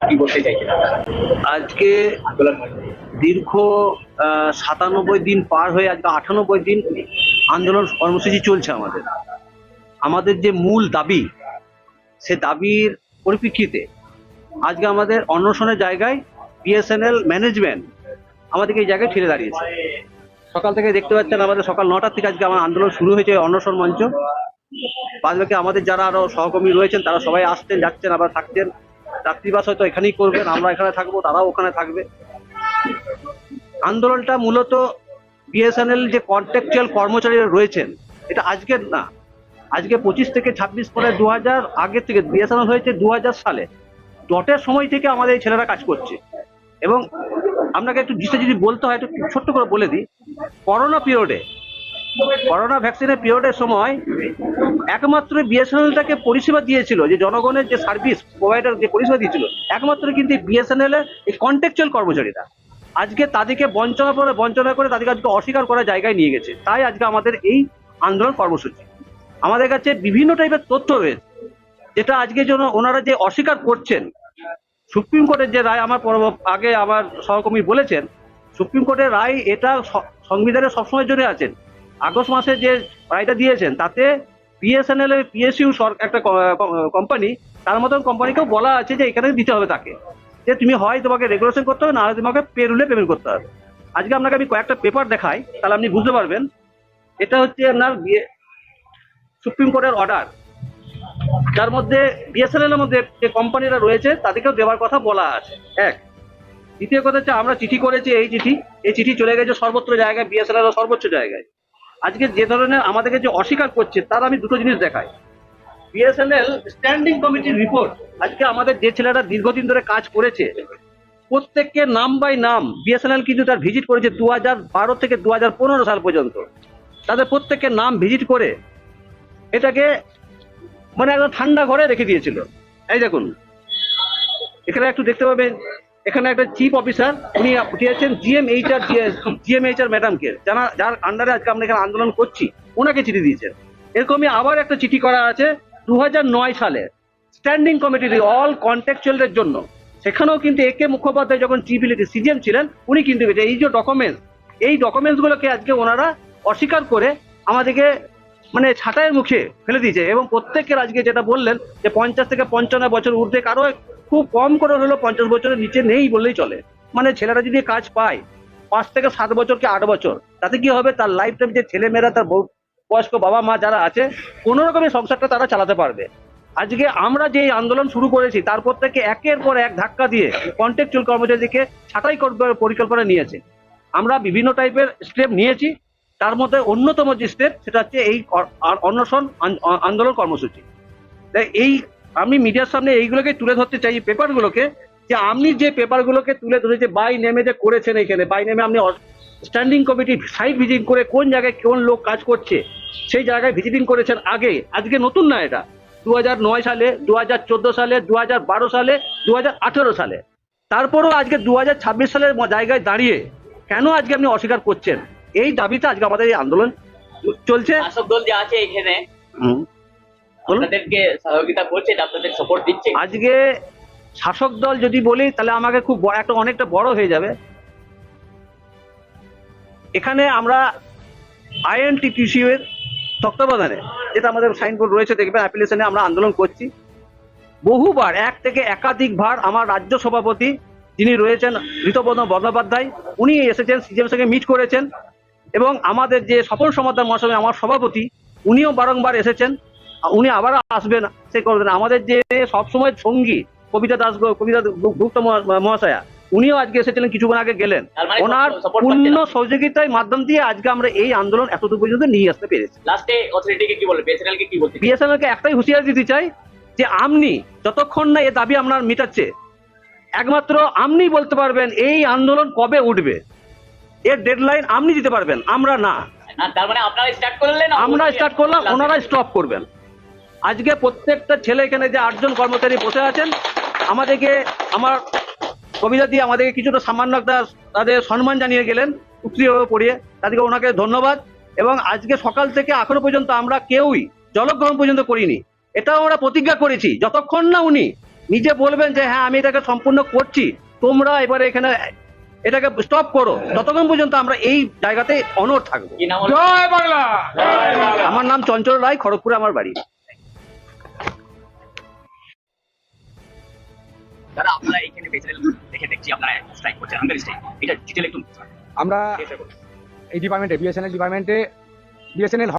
কি বলতে চাইছেন আজকে আন্দোলন দীর্ঘ 97 দিন পার হয়ে আজকে 98 দিন আন্দোলন কর্মসূচি চলছে। আমাদের আমাদের যে মূল দাবি, সে দাবির পরিপ্রেক্ষিতে আজকে আমাদের অনশনের জায়গায় বিএসএনএল ম্যানেজমেন্ট আমাদেরকে এই জায়গায় ঠেলে দাঁড়িয়েছে। সকাল থেকে দেখতে পাচ্ছেন আমাদের সকাল 9টার থেকে আজকে আমার আন্দোলন শুরু হয়েছে অনশন মঞ্চ। বাদ বাকি আমাদের যারা আরো সহকর্মী রয়েছেন তারা সবাই আসছেন যাচ্ছেন, আবার থাকছেন। রাত্রিবাস হয়তো এখানেই করবেন, আমরা এখানে থাকবো, তারাও ওখানে থাকবে। আন্দোলনটা মূলত বিএসএনএল যে কন্ট্রাকচুয়াল কর্মচারীরা রয়েছেন, এটা আজকের না, আজকে 25 থেকে 26 পরে 2000 আগের থেকে বিএসএনএল হয়েছে 2000 সালে। ডটের সময় থেকে আমাদের এই ছেলেরা কাজ করছে। এবং আপনাকে একটু জিনিসটা যদি বলতে হয় একটু ছোট্ট করে বলে দিই, করোনা ভ্যাকসিনের পিরিয়ডের সময় একমাত্র বিএসএনএলটাকে পরিষেবা দিয়েছিল, যে জনগণের যে সার্ভিস প্রোভাইডার যে পরিষেবা দিয়েছিল একমাত্র কিন্তু বিএসএনএল এর এই কন্ট্রাকচুয়াল কর্মচারীরা। আজকে তাদেরকে বঞ্চনা করে তাদেরকে আজকে অস্বীকার করার জায়গায় নিয়ে গেছে। তাই আজকে আমাদের এই আন্দোলন কর্মসূচি। আমাদের কাছে বিভিন্ন টাইপের তথ্য রয়েছে, যেটা আজকে জন্য ওনারা যে অস্বীকার করছেন। সুপ্রিম কোর্টের যে রায়, আগে আমার সহকর্মী বলেছেন, সুপ্রিম কোর্টের রায় এটা সংবিধানের সবসময়ের জন্য আছেন। আগস্ট মাসে যে রায়টা দিয়েছেন তাতে বিএসএনএল এর পিএসইউ একটা কোম্পানি, তার মতন কোম্পানিকেও বলা আছে যে এখানে দিতে হবে তাকে, যে তুমি হয় তোমাকে রেগুলেশন করতে হবে, না হলে তোমাকে পে রুলে পেমেন্ট করতে হবে। আজকে আপনাকে আমি কয়েকটা পেপার দেখাই, তাহলে আপনি বুঝতে পারবেন। এটা হচ্ছে আপনার সুপ্রিম কোর্টের অর্ডার, যার মধ্যে বিএসএনএল এর মধ্যে যে কোম্পানিরা রয়েছে তাদেরকেও দেওয়ার কথা বলা আছে। এক, দ্বিতীয় কথা হচ্ছে আমরা চিঠি করেছি, এই চিঠি চলে গেছে সর্বত্র জায়গায়, বিএসএনএল এর সর্বোচ্চ জায়গায়। আজকে যে ধরনের আমাদেরকে যে অস্বীকার করছে, তার আমি দুটো জিনিস দেখাই। বিএসএনএল স্ট্যান্ডিং কমিটির রিপোর্ট, আজকে আমাদের যে ছেলেরা দীর্ঘদিন ধরে কাজ করেছে প্রত্যেককে নাম বাই নাম বিএসএনএল কিন্তু তার ভিজিট করেছে 2012 থেকে 2015 সাল পর্যন্ত। তাদের প্রত্যেকের নাম ভিজিট করে এটাকে মানে একদম ঠান্ডা ঘরে রেখে দিয়েছিল। এই দেখুন, এখানে একটু দেখতে পাবেন, এখানে একটা চিফ অফিসার উনি দিয়েছেন জিএমএইচআর ম্যাডামকে, যার আন্ডারে আজকে আমরা এখানে আন্দোলন করছি, ওনাকে চিঠি দিয়েছেন। এরকমই আবার একটা চিঠি করা আছে 2009 সালে স্ট্যান্ডিং কমিটি অল কন্ট্রাকচুয়ালদের জন্য। সেখানেও কিন্তু একে মুখোপাধ্যায় যখন চিফ সিজিএম ছিলেন, উনি কিন্তু এই যে ডকুমেন্টস গুলোকে আজকে ওনারা অস্বীকার করে আমাদেরকে মানে ছাঁটাইয়ের মুখে ফেলে দিয়েছে। এবং প্রত্যেকের আজকে যেটা বললেন যে 50 থেকে 55 বছর ঊর্ধ্বে, কারো খুব কম করে হলো 50 বছরের নিচে নেই বললেই চলে। মানে ছেলেরা যদি কাজ পায় 5 থেকে 7 বছর কি 8 বছর, তাতে কি হবে, তার লাইফ টাইম যে ছেলেমেয়েরা, তার বয়স্ক বাবা মা যারা আছে, কোনো রকমের সংসারটা তারা চালাতে পারবে। আজকে আমরা যে আন্দোলন শুরু করেছি তারপর থেকে একের পর এক ধাক্কা দিয়ে কন্ট্রাকচুয়াল কর্মচারীদেরকে ছাঁটাই করবার পরিকল্পনা নিয়েছে। আমরা বিভিন্ন টাইপের স্টেপ নিয়েছি, তার মধ্যে অন্যতম যে স্টেপ সেটা হচ্ছে এই অনশন আন্দোলন কর্মসূচি। এই আমি মিডিয়ার সামনে এইগুলোকে তুলে ধরতে চাই, এই পেপারগুলোকে, যে আপনি যে পেপারগুলোকে তুলে ধরেছে বাই নেমে যে করেছেন, এখানে বাই নেমে আপনি স্ট্যান্ডিং কমিটি সাইট ভিজিট করে কোন জায়গায় কোন লোক কাজ করছে সেই জায়গায় ভিজিটিং করেছেন আগে, আজকে নতুন না এটা। 2009 সালে, 2014 সালে, 2012 সালে, 2018 সালে, তারপরও আজকে 2026 সালের জায়গায় দাঁড়িয়ে কেন আজকে আপনি অস্বীকার করছেন? এই দাবিতে আজকে আমাদের এই আন্দোলন চলছে। শাসক দল যে আছে এখানে আপনাদেরকে সহযোগিতা করছে, আপনাদের সাপোর্ট দিচ্ছে। আজকে শাসক দল যদি বলি তাহলে আমাকে খুব অনেকটা বড় হয়ে যাবে। এখানে আমরা আইএনটিটিসিউ এর তত্ত্বাবধানে, যেটা আমাদের সাইনবোর্ড রয়েছে দেখবেন, অ্যাপ্লিকেশনে আমরা আন্দোলন করছি বহুবার, এক থেকে একাধিকবার। আমার রাজ্য সভাপতি যিনি রয়েছেন ঋতপদ বন্দ্যোপাধ্যায়, উনি এসেছেন, সিজিএম সঙ্গে মিট করেছেন। এবং আমাদের যে সফল সমাধান মহাসভা আমার সভাপতি, উনিও বারংবার এসেছেন, উনি আবার আসবেন, সে করবেন। আমাদের যে সবসময় সঙ্গী কবিতা গুপ্ত মহাশয়া, উনিও আজকে এসেছিলেন, কিছুক্ষণ আগে গেলেন। ওনার পূর্ণ সহযোগিতার মাধ্যম দিয়ে আজকে আমরা এই আন্দোলন এতদূর পর্যন্ত নিয়ে আসতে পেরেছি। লাস্টে অথরিটিকে কি বলবে, বিএসএনএল কে কি বলতে? বিএসএনএল কে একটাই হুঁশিয়ারি দিতে চাই যে আপনি যতক্ষণ না এই দাবি আপনার মিটাচ্ছে, একমাত্র আপনি বলতে পারবেন এই আন্দোলন কবে উঠবে। এর ডেডলাইন আপনি দিতে পারবেন, আমরা না। তার মানে আপনারা স্টার্ট করলেন, আমরা স্টার্ট করলাম, ওনারা স্টপ করবেন। আজকে প্রত্যেকটা ছেলে, এখানে যে 8 জন কর্মচারী বসে আছেন, আমাদেরকে আমার কবিতা দিয়ে আমাদেরকে কিছুটা সামান্য একটা তাদের সম্মান জানিয়ে গেলেন, উত্তীয় পড়িয়ে, তাদেরকে ওনাকে ধন্যবাদ। এবং আজকে সকাল থেকে এখনো পর্যন্ত আমরা কেউই জলগ্রহণ পর্যন্ত করিনি। এটাও আমরা প্রতিজ্ঞা করেছি, যতক্ষণ না উনি নিজে বলবেন যে হ্যাঁ আমি এটাকে সম্পূর্ণ করছি, তোমরা এবারে এখানে এটাকে স্টপ করো, ততক্ষণ পর্যন্ত আমরা এই জায়গাতে অনড় থাকবো। কি নাম হলো? জয় বাংলা। আমার নাম চঞ্চল রায়, খড়গপুরে আমার বাড়ি। দাদা আপনারা এখানে বেচারেল দেখে দেখছি আপনারা স্ট্রাইক করছেন, হাঙ্গার স্ট্রাইক, এটা ডিটেইল একটু আমরা এই ডিপার্টমেন্টে বিএসএনএল